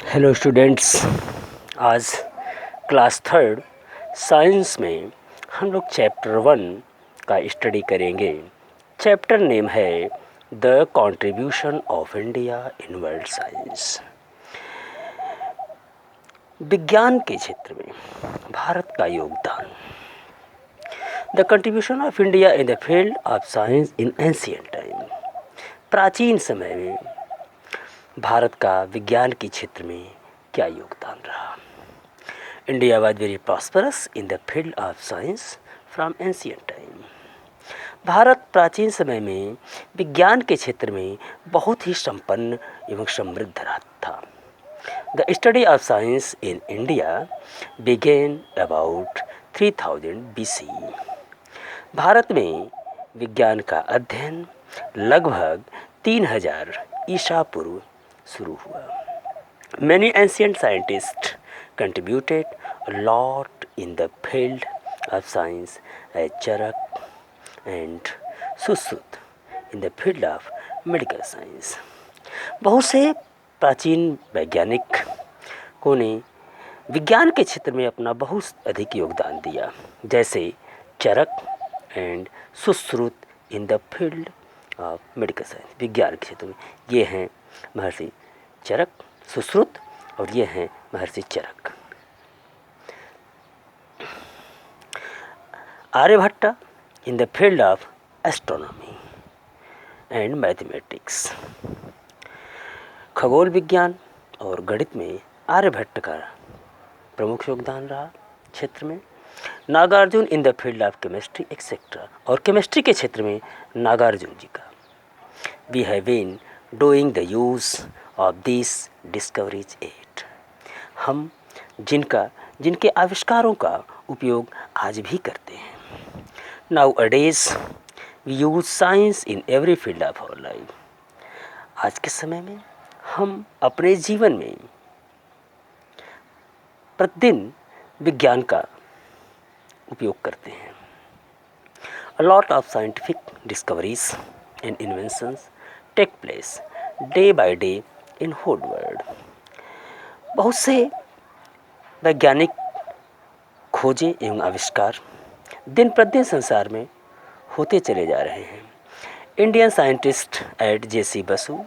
Hello students. आज class third science में हम लोग चैप्टर 1 का स्टडी करेंगे। चैप्टर नेम है the contribution of India in world science. विज्ञान के क्षेत्र में भारत का योगदान। The contribution of India in the field of science in ancient time. प्राचीन समय में भारत का विज्ञान के क्षेत्र में क्या योगदान रहा। India was very prosperous in the field of science from ancient time. Bharat प्राचीन समय में विज्ञान के क्षेत्र में बहुत ही संपन्न एवं समृद्ध रहा था। The study of science in India began about 3000 BC। Bharat में विज्ञान का अध्ययन लगभग 3000 ईसा पूर्व शुरू हुआ। Many ancient scientists contributed a lot in the field of science as Charak and Susut in the field of medical science। बहुत से प्राचीन वैज्ञानिकों ने विज्ञान के क्षेत्र में अपना बहुत अधिक योगदान दिया, जैसे Charak and Sushruta in the field of medical science. विज्ञान के क्षेत्र में ये हैं महर्षि चरक, सुश्रुत, और ये हैं महर्षि Charak. Aryabhata in the field of astronomy and mathematics. खगोल विज्ञान और गणित में आर्यभट्ट का प्रमुख योगदान रहा क्षेत्र में। Nagarjun in the field of chemistry etcetera. और केमिस्ट्री के क्षेत्र में नागार्जुन जी का। We have been doing the use of this discoveries at. हम जिनके आविष्कारों का उपयोग आज भी करते हैं। Nowadays we use science in every field of our life. आज के समय में हम अपने जीवन में प्रतिदिन विज्ञान का उपयोग करते हैं। A lot of scientific discoveries and inventions take place day by day in whole world। बहुत से वैज्ञानिक खोजें एवं आविष्कार दिन प्रतिदिन संसार में होते चले जा रहे हैं। Indian scientist at J.C. Basu.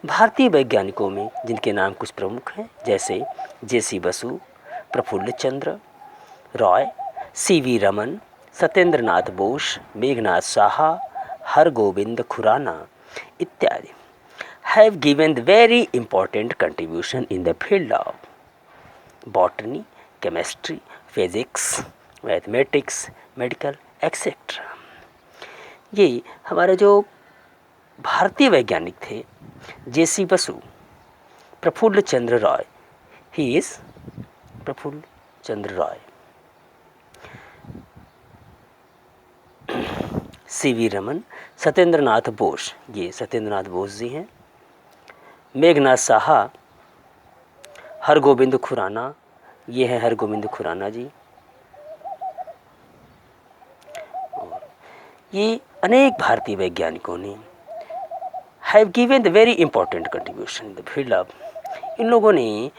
भारतीय वैज्ञानिकों में जिनके नाम कुछ प्रमुख हैं, जैसे J.C. बसु, प्रफुल्ल चंद्र रॉय, C.V. रमन, सत्येंद्र नाथ बोस, मेघनाथ साहा, हरगोविंद खुराना इत्यादि have given the very important contribution in the field of botany, chemistry, physics, mathematics, medical, etc। ये हमारे जो भारतीय वैज्ञानिक थे, J.C. Basu, Prafulla Chandra Ray, he is Prafulla Chandra Ray, C.V. Raman, Satyendra Nath Bose, ये सत्येंद्र नाथ बोस जी हैं, मेघनाथ साहा, हरगोविंद खुराना, ये हैं हरगोविंद खुराना जी। और ये अनेक भारतीय वैज्ञानिकों ने have given the very important contribution in the field of. इन लोगों ने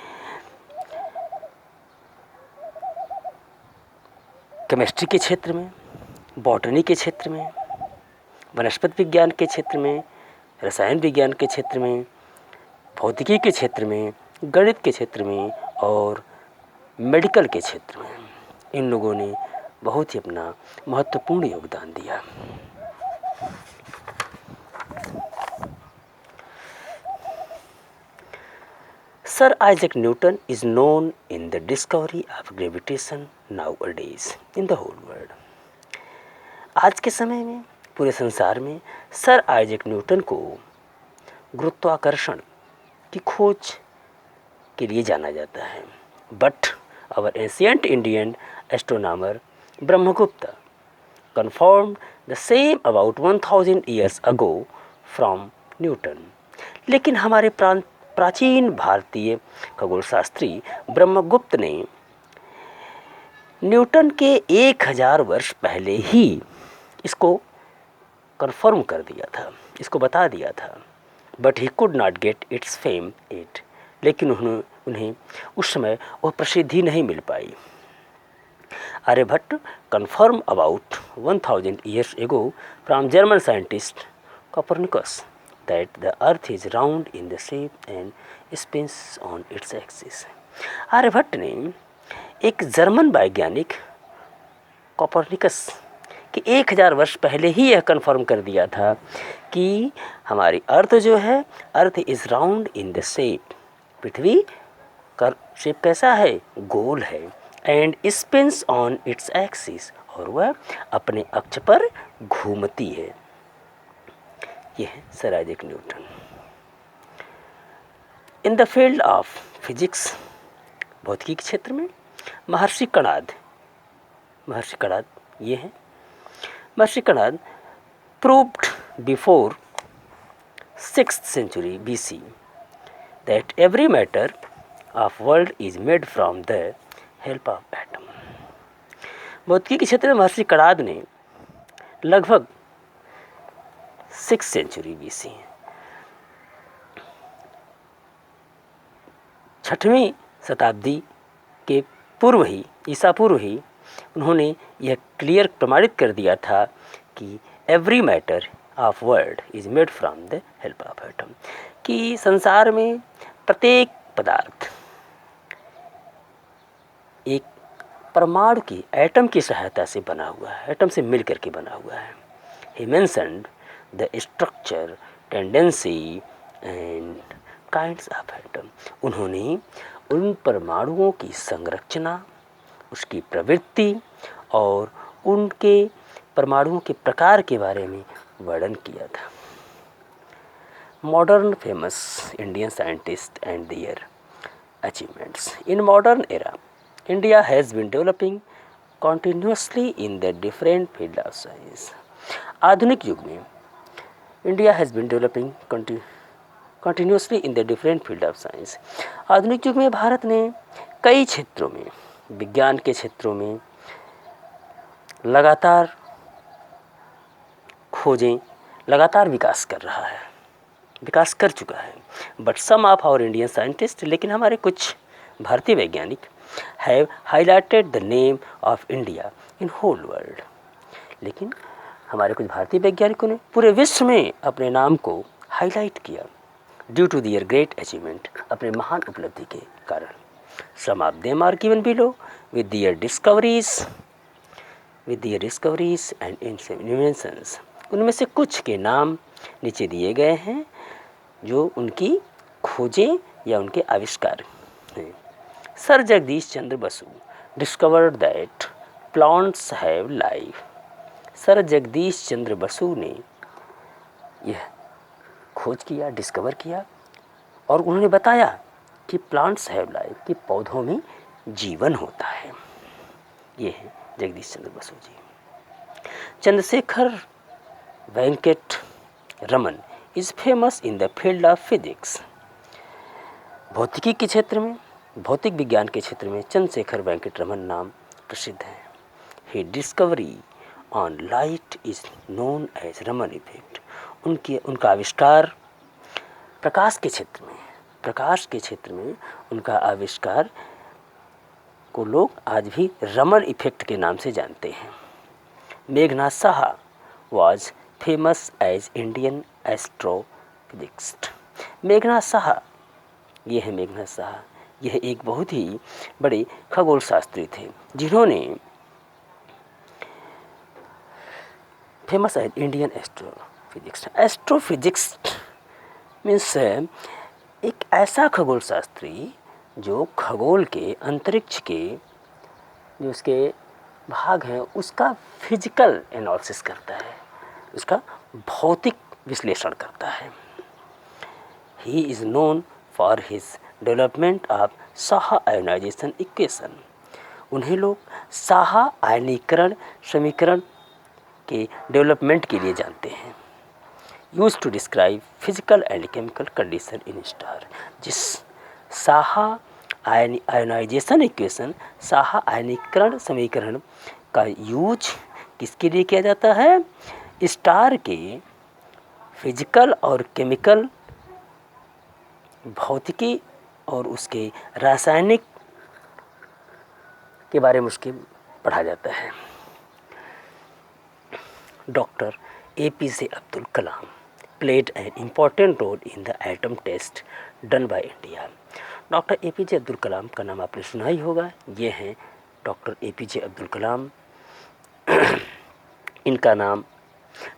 केमिस्ट्री के क्षेत्र में, बॉटनी के क्षेत्र में, वनस्पति विज्ञान के क्षेत्र में, रसायन विज्ञान के क्षेत्र में, भौतिकी के क्षेत्र में, गणित के क्षेत्र में और मेडिकल के क्षेत्र में इन लोगों ने बहुत ही अपना महत्वपूर्ण योगदान दिया। Sir Isaac Newton is known in the discovery of gravitation nowadays in the whole world. आज के समय में पूरे संसार में सर आइजैक न्यूटन को गुरुत्वाकर्षण की खोज के लिए जाना जाता है। But our ancient Indian astronomer Brahmagupta confirmed the same about 1000 years ago from Newton. लेकिन हमारे प्राचीन भारतीय खगोल शास्त्री ब्रह्मगुप्त ने न्यूटन के 1000 वर्ष पहले ही इसको कन्फर्म कर दिया था, इसको बता दिया था। But he could not gate it's fame it. लेकिन उन्हें उस समय वह प्रसिद्धि नहीं मिल पाई। Aryabhata confirmed about 1000 years ago from German scientist Copernicus that the earth is round in the shape and spins on its axis। Aryabhata ने एक जर्मन वैज्ञानिक कोपरनिकस कि 1000 वर्ष पहले ही यह कन्फर्म कर दिया था कि हमारी अर्थ जो है, earth is round in the shape, पृथ्वी का शेप कैसा है, गोल है, and spins on its axis, और वह अपने अक्ष पर घूमती है। यह है sir Isaac Newton. In the field of physics, भौतिकी के क्षेत्र में महर्षि कणाद ये है। महर्षि Kanada proved before 6th century BC that every matter of world is made from the help of atom। भौतिकी के क्षेत्र में महर्षि कणाद ने लगभग 6th century BC, 6वीं शताब्दी के पूर्व ही, ईसा पूर्व ही उन्होंने यह क्लियर प्रमाणित कर दिया था कि every matter of world is made from the help of atom, कि संसार में प्रत्येक पदार्थ एक परमाणु की, एटम की सहायता से बना हुआ है, एटम से मिल करके बना हुआ है। He mentioned the structure, tendency and kinds of atom. उन्होंने उन परमाणुओं की संरचना, उसकी प्रवृत्ति और उनके परमाणुओं के प्रकार के बारे में वर्णन किया था। Modern famous Indian scientist and their achievements. In modern era India has been developing continuously in the different field of science. आधुनिक युग में India has been developing continuously in the different field of science. आधुनिक युग में भारत ने कई क्षेत्रों में, विज्ञान के क्षेत्रों में लगातार खोजें, लगातार विकास कर रहा है, विकास कर चुका है। But some of our Indian scientist, लेकिन हमारे कुछ भारतीय वैज्ञानिक have highlighted the name of India in whole world. लेकिन हमारे कुछ भारतीय वैज्ञानिकों ने पूरे विश्व में अपने नाम को हाईलाइट किया, due to their great achievement, अपने महान उपलब्धि के कारण। Some of them are given below with their discoveries and inventions। उनमें से कुछ के नाम नीचे दिए गए हैं जो उनकी खोजें या उनके आविष्कार हैं। Sir Jagdish Chandra Basu discovered that plants have life. Sir Jagdish Chandra Basu ने यह खोज किया, डिस्कवर किया, और उन्होंने बताया कि प्लांट्स हैव लाइफ, कि पौधों में जीवन होता है। ये है Jagdish Chandra Basu ji. Chandrashekhar Venkata Raman is famous in the field of physics. भौतिकी के क्षेत्र में, भौतिक विज्ञान के क्षेत्र में चंद्रशेखर वेंकट रमन नाम प्रसिद्ध है। He discovery on light is known as Raman effect. उनका आविष्कार प्रकाश के क्षेत्र में उनका आविष्कार को लोग आज भी रमन इफेक्ट के नाम से जानते हैं। Meghnath Saha was famous as Indian astrophysicist। Meghnath Saha, ये है मेघनाथ साहा, यह एक बहुत ही बड़े खगोल शास्त्री थे जिन्होंने famous as Indian astrophysics. Astrophysics means एक ऐसा खगोल शास्त्री जो खगोल के, अंतरिक्ष के जो उसके भाग हैं उसका फिजिकल एनालिसिस करता है, उसका भौतिक विश्लेषण करता है। He is known for his development of Saha ionization equation. उन्हें लोग साहा आयनीकरण समीकरण के डेवलपमेंट के लिए जानते हैं। Use to describe physical and chemical condition in star. जिस साहा आयोनाइजेशन इक्वेशन, साहा आयनीकरण समीकरण का यूज किसके लिए किया जाता है? स्टार के फिजिकल और केमिकल भौतिकी और उसके रासायनिक के बारे में उसके पढ़ा जाता है। Doctor APJ Abdul Kalam played an important role in the atom test done by India। Doctor APJ Abdul Kalam का नाम आपने सुना ही होगा। ये हैं डॉक्टर APJ अब्दुल कलाम। इनका नाम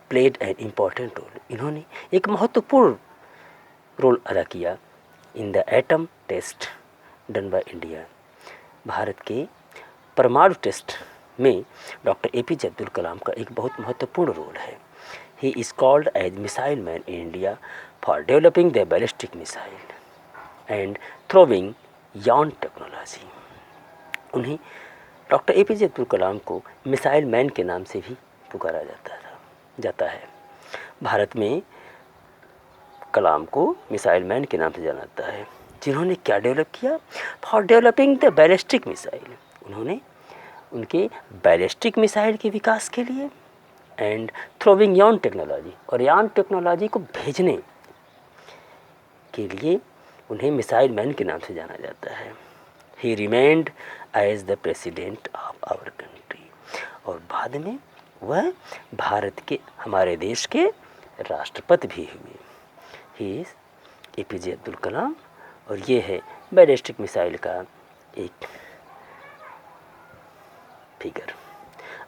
प्लेड एन इम्पॉर्टेंट रोल, इन्होंने एक महत्वपूर्ण रोल अदा किया in the atom test done by India. Bharat के परमाणु टेस्ट में डॉक्टर APJ अब्दुल कलाम का एक बहुत महत्वपूर्ण रोल है। He is called as missile man in India for developing the ballistic missile and throwing yarn technology. उन्हें डॉक्टर APJ अब्दुल कलाम को मिसाइल मैन के नाम से भी पुकारा जाता है। भारत में कलाम को मिसाइल मैन के नाम से जाना जाता है, जिन्होंने क्या डेवलप किया, for developing the ballistic missile. उन्होंने उनके बैलिस्टिक मिसाइल के विकास के लिए एंड थ्रोविंग यार्न टेक्नोलॉजी, और यार्न टेक्नोलॉजी को भेजने के लिए उन्हें मिसाइल मैन के नाम से जाना जाता है। He remained as the president of our country, और बाद में वह भारत के, हमारे देश के राष्ट्रपति भी हुए। ही इज़ APJ अब्दुल कलाम, और ये है बैलिस्टिक मिसाइल का एक फिगर।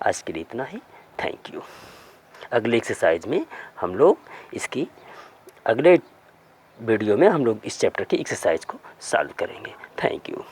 आज के लिए इतना ही, थैंक यू। अगले एक्सरसाइज में हम लोग इसकी, अगले वीडियो में हम लोग इस चैप्टर की एक्सरसाइज को सॉल्व करेंगे। Thank you.